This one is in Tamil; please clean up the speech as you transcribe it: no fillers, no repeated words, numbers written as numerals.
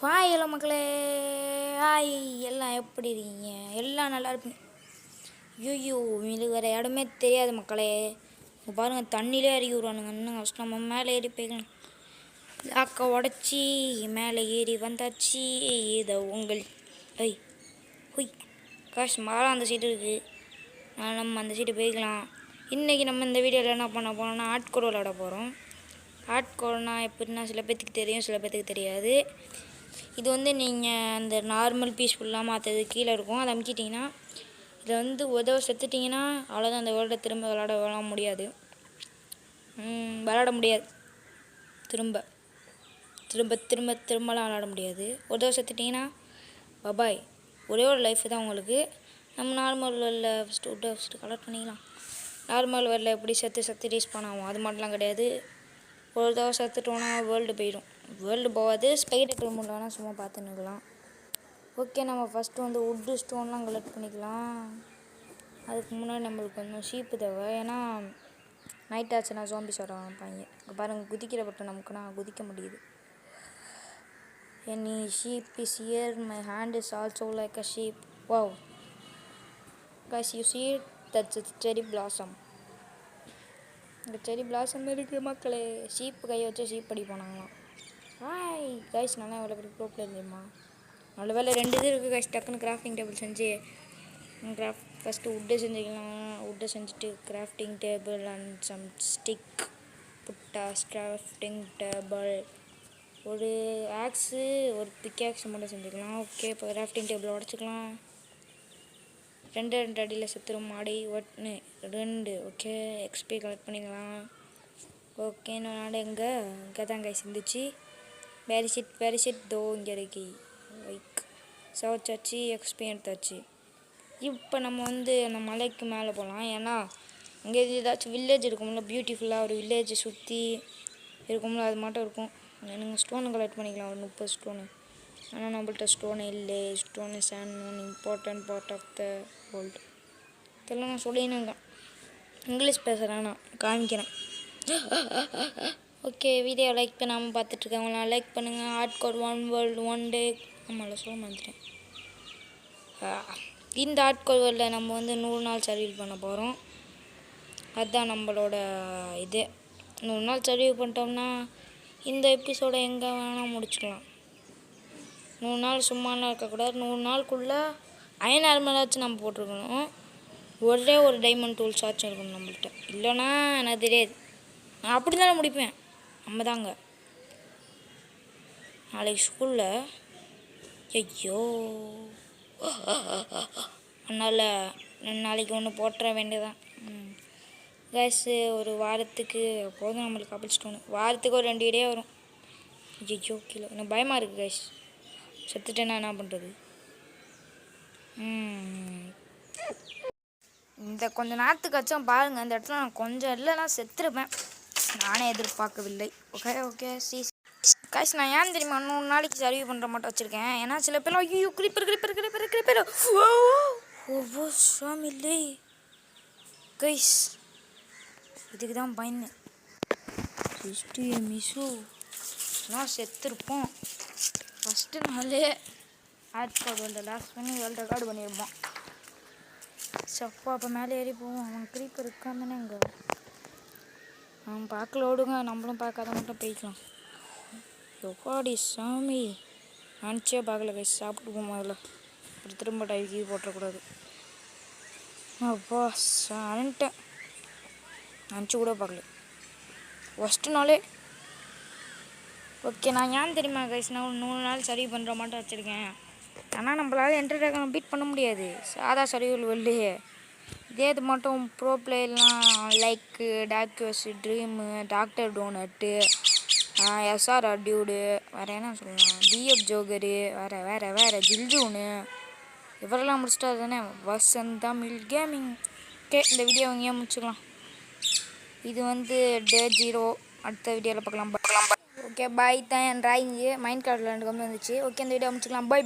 ஹாய் ஹலோ மக்களே, ஹாய். எல்லாம் எப்படி இருக்கீங்க? எல்லாம் நல்லா இருப்பீங்க. ஐயோ, இது வேறு இடமே தெரியாது மக்களே. பாருங்கள், தண்ணியிலே இறக்கி விடுவானுங்க. இன்னும் கஷ்டம். நம்ம மேலே ஏறி போய்க்கலாம். லாக்கை உடச்சி மேலே ஏறி வந்தாச்சு. இதை உங்கள் ஹொய் காசு மரம் அந்த சைடு இருக்குது. நம்ம அந்த சைடு போய்க்கலாம். இன்றைக்கி நம்ம இந்த வீடியோவில் என்ன பண்ண போகிறோம்னா ஆட்கோர் விளாட போகிறோம். ஆட்கோர்னா எப்படின்னா சில பேர்த்துக்கு தெரியும், சில பேர்த்துக்கு தெரியாது. இது வந்து நீங்கள் அந்த நார்மல் பீஸ்ஃபுல்லாக மாற்றது கீழே இருக்கும். அதை அமுக்கிட்டிங்கன்னா இதில் வந்து உதவ செத்துட்டிங்கன்னா அவ்வளோதான். அந்த வேர்ல்டை திரும்ப விளாட முடியாது. திரும்ப திரும்பலாம் விளாட முடியாது. உதவ செத்துட்டிங்கன்னா பபாய். ஒரே ஒரு லைஃப் தான் உங்களுக்கு. நம்ம நார்மல் வேர்ல்டில் ஃபஸ்ட்டு கலெக்ட் பண்ணிக்கலாம். நார்மல் வேர்ல்டில் எப்படி செத்து ரீஸ்பான் ஆகும், அது மட்டும்லாம் கிடையாது. ஒரு தடவை செத்துட்டோன்னா வேர்ல்டு போயிடும். வேர்ல்டு போகாது. ஸ்பைடர் கிளம்புல வேணால் சும்மா பார்த்துன்னுக்கலாம். ஓகே, நம்ம ஃபஸ்ட்டு வந்து உட்டு ஸ்டோன்லாம் கலெக்ட் பண்ணிக்கலாம். அதுக்கு முன்னாடி நம்மளுக்கு கொஞ்சம் ஷீப்பு தேவை. ஏன்னா நைட் ஆச்சுன்னா ஜோம்பிஸ் வர ஆரம்பிப்பாங்க. இங்கே பாருங்கள், குதிக்கிற பட்டம் நமக்குன்னா குதிக்க முடியுது. Any sheep is here, my hand is also like a sheep. Wow guys, you see it? That's a cherry blossom. இந்த செரி பிளாசம் இருக்குது மக்களே. ஷீப்பு கையை வச்சு ஷீப் அடி போனாங்களாம். ஹாய் கைஸ், நல்லா எவ்வளோ பெரிய ப்ரோ பிளேயர் தெரியுமா? நல்ல வேலை 2 இது இருக்குது கைஸ். டக்குன்னு கிராஃப்டிங் டேபிள் செஞ்சு ஃபஸ்ட்டு உட்டை செஞ்சுக்கலாம். உட்டை செஞ்சுட்டு crafting table and some stick புட்டாஸ் கிராஃப்டிங் டேபிள், ஒரு ஆக்ஸு, ஒரு பிக்காக்ஸ் மட்டும் செஞ்சுக்கலாம். ஓகே, இப்போ கிராஃப்டிங் டேபிள் உடச்சிக்கலாம். 2 அடியில் செத்துரும் மாடி. 1 2. ஓகே, எக்ஸ்பி கலெக்ட் பண்ணிக்கலாம். ஓகே, நான் இங்கே தான் கைஸ் இருந்துச்சு. பேரிஷிட் தோ இங்கே இருக்கு. லைக் சவச்சாச்சு, எக்ஸ்பி எடுத்தாச்சு. இப்போ நம்ம வந்து அந்த மலைக்கு மேலே போகலாம். ஏன்னா அங்கே ஏதாச்சும் வில்லேஜ் இருக்கும்ல, பியூட்டிஃபுல்லாக ஒரு வில்லேஜ் சுற்றி இருக்கும்ல, அது மட்டும் இருக்கும். நீங்கள் ஸ்டோனு கலெக்ட் பண்ணிக்கலாம், ஒரு 30 ஸ்டோனு. ஆனால் நம்மள்கிட்ட ஸ்டோன் இல்லை. Stone is an important part of the world. இதெல்லாம் நான் சொல்லினுங்க. இங்கிலீஷ் பேசுகிறேன், நான் காமிக்கிறேன். ஓகே, வீடியோ லைக் பண்ணாமல் பார்த்துட்ருக்கவங்களாம் லைக் பண்ணுங்கள். ஆட்கோர் 1 வேர்ல்டு 1 டே. ஆமாம்ல, சொல்ல மாட்டேன். இந்த ஆட்கோர் வேர்ல்டில் நம்ம வந்து 100 நாள் சர்வீவ் பண்ண போகிறோம். அதுதான் நம்மளோட இது. 100 நாள் சர்வீவ் பண்ணிட்டோம்னா இந்த எபிசோடை எங்கே வேணால் முடிச்சுக்கலாம். 100 நாள் சும்மாலாம் இருக்கக்கூடாது. 100 நாளுக்குள்ளே அயன் ஆர்மராச்சும் நம்ம போட்டிருக்கணும். ஒரே ஒரு டைமண்ட் டூல்ஸ் ஆச்சும் இருக்கணும் நம்மள்கிட்ட. இல்லைன்னா எனக்கு தெரியாது. நான் அப்படி தானே முடிப்பேன். நம்ம தாங்க நாளைக்கு ஸ்கூலில். ஐயோ, அதனால் நாளைக்கு ஒன்று போட்டுற வேண்டியதான். கேஸு ஒரு வாரத்துக்கு போதும் நம்மளுக்கு கபிள்ஸ்டோன்னு. வாரத்துக்கு ஒரு 2 இடையே வரும். ஐயோ, கீழே எனக்கு பயமாக இருக்குது கேஸ். செத்துட்டேன்னா என்ன பண்ணுறது? இந்த கொஞ்சம் நேரத்துக்காச்சும் பாருங்கள். இந்த இடத்துல நான் கொஞ்சம் இல்லைனா செத்துருப்பேன். நானே எதிர்பார்க்கவில்லை. ஓகே காய்ஸ், நான் ஏன் தெரியுமா 100 நாளைக்கு சர்வீ பண்ணுற மட்டும் வச்சுருக்கேன். ஏன்னா சில பேர்லாம் ஐயோ கிளிப்பர் ஓ சாமி இல்லை கைஸ், இதுக்கு தான் பயந்தேன். நான் செத்துருப்போம். ஃபஸ்ட்டு நாளே ஆட்கோர் வேர்ல்டு லாஸ்ட் பண்ணி வேர்ல்டு ரெக்கார்டு பண்ணியிருப்போம். சப்பா, அப்போ மேலே ஏறி போவோம். அவன் கிரீப்பர் இருக்காந்தானே இங்கே. அவன் பார்க்கல ஓடுங்க, நம்மளும் பார்க்காத மட்டும் போய்க்கலாம். எப்பாடி சாமி, நினச்சே பார்க்கல கைஸ். சாப்பிட்டு போமா அதில் ஒரு திரும்ப டைவி போட்டக்கூடாது. அப்பா சான்ட்டேன், நினச்சி கூட பார்க்கல. ஃபஸ்ட்டு நாளே. ஓகே, நான் ஏன் தெரியுமா கைஸ் நான் ஒரு 100 நாள் சர்வீ பண்ணுற மாட்டோம் வச்சுருக்கேன். ஆனால் நம்மளால் என்டர் ட்ராகனை பீட் பண்ண முடியாது சாதா சர்வீவல் வெளியே. இதே இது மட்டும் ப்ரோ பிளேயர்லாம் லைக் டாக்யூஸ் dream, doctor donut, SR dude, வேறு என்ன சொல்லலாம், பிஎஃப் ஜோகரு, வேறு ஜில்ஜூனு, இவரெல்லாம் முடிச்சிட்டா தானே வசந்த் தமிழ் கேமிங். ஓகே, இந்த வீடியோ இங்கேயே முடிச்சுக்கலாம். இது வந்து டே 0. அடுத்த வீடியோவில் பார்க்கலாம். Okay bye. தான் என் ட்ராயிங்கு மைண்ட் கிராஃப்ட் விளாண்டுக்கு வந்துச்சு. ஓகே, இந்த வீடியோ முடிச்சுக்கலாம். பாய்.